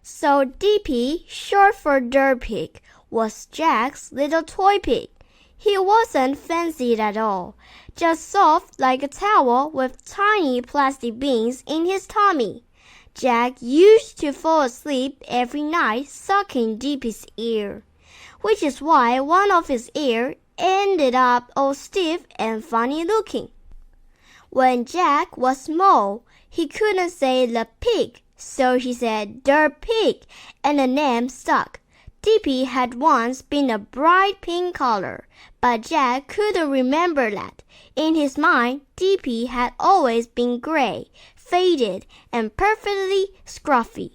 So DP, short for Dirt Pig, was Jack's little toy pig. He wasn't fancied at all, just soft like a towel with tiny plastic beans in his tummy. Jack used to fall asleep every night sucking DP's ear, which is why one of his ears ended up all stiff and funny looking. When Jack was small, he couldn't say the pig, so he said Dirt Pig, and the name stuck. DP had once been a bright pink color, but Jack couldn't remember that. In his mind, DP had always been gray, faded, and perfectly scruffy.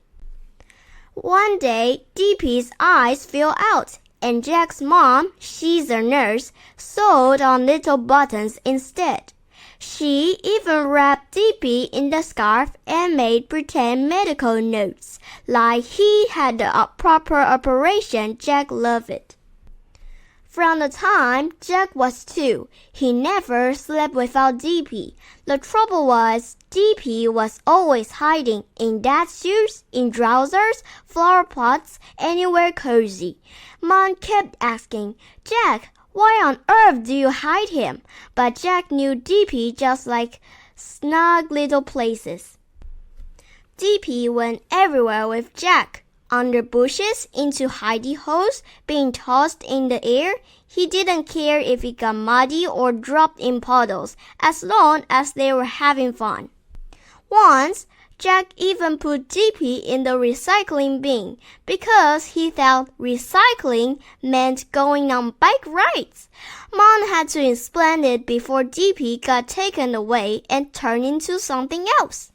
One day, DP's eyes fell out, and Jack's mom, she's a nurse, sewed on little buttons instead. She even wrapped DP in the scarf and made pretend medical notes, like he had a proper operation. Jack loved it. From the time Jack was 2, he never slept without DP. The trouble was, DP was always hiding in dad's shoes, in trousers, flower pots, anywhere cozy. Mom kept asking, Jack, why on earth do you hide him? But Jack knew DP just like snug little places. DP went everywhere with Jack. Under bushes, into hidey holes, being tossed in the air. He didn't care if it got muddy or dropped in puddles, as long as they were having fun. Once, Jack even put DP in the recycling bin because he thought recycling meant going on bike rides. Mom had to explain it before DP got taken away and turned into something else.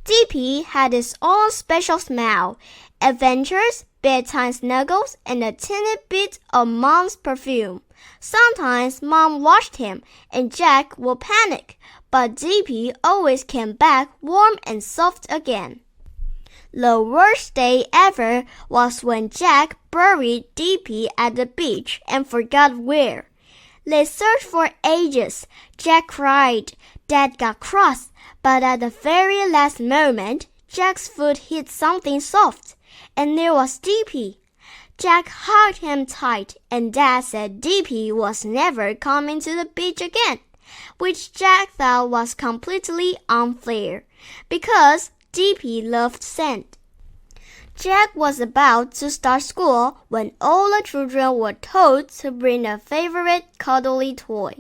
DP had his own special smell, adventures, bedtime snuggles, and a teeny bit of Mom's perfume. Sometimes Mom watched him, and Jack would panic, but DP always came back warm and soft again. The worst day ever was when Jack buried DP at the beach and forgot where. They searched for ages. Jack cried. Dad got cross, but at the very last moment, Jack's foot hit something soft, and there was DP. Jack hugged him tight, and Dad said DP was never coming to the beach again, which Jack thought was completely unfair, because DP loved sand. Jack was about to start school when all the children were told to bring a favorite cuddly toy.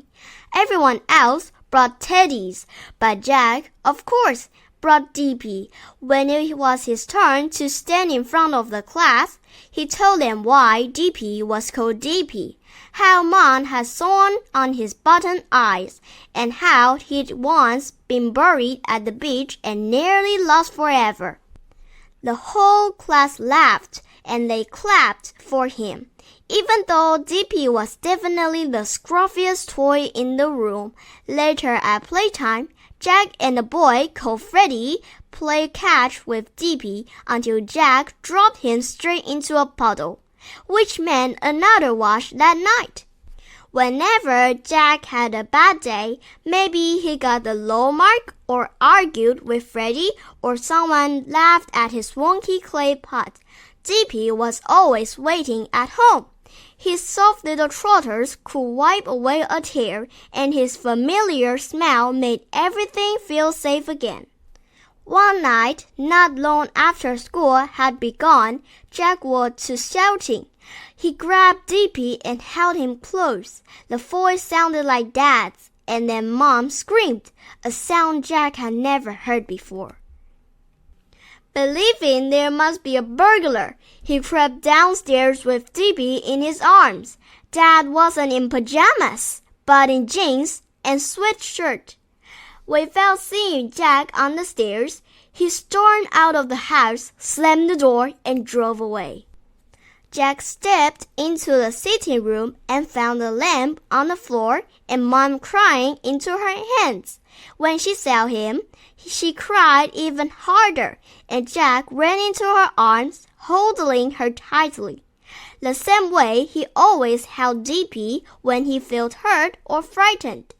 Everyone else brought teddies, but Jack, of course, brought DP. When it was his turn to stand in front of the class, he told them why DP was called DP, how Mom had sewn on his button eyes, and how he'd once been buried at the beach and nearly lost forever. The whole class laughed, and they clapped for him. Even though DP was definitely the scruffiest toy in the room, later at playtime, Jack and the boy called Freddy played catch with DP until Jack dropped him straight into a puddle, which meant another wash that night. Whenever Jack had a bad day, maybe he got a low mark or argued with Freddy or someone laughed at his wonky clay pot, DP was always waiting at home. His soft little trotters could wipe away a tear, and his familiar smell made everything feel safe again. One night, not long after school had begun, Jack woke to shouting. He grabbed DP and held him close. The voice sounded like Dad's, and then Mom screamed, a sound Jack had never heard before. Believing there must be a burglar, he crept downstairs with DP in his arms. Dad wasn't in pajamas, but in jeans and sweatshirt. Without seeing Jack on the stairs, he stormed out of the house, slammed the door, and drove away. Jack stepped into the sitting room and found the lamp on the floor and Mom crying into her hands. When she saw him, she cried even harder, and Jack ran into her arms, holding her tightly, the same way he always held DP when he felt hurt or frightened.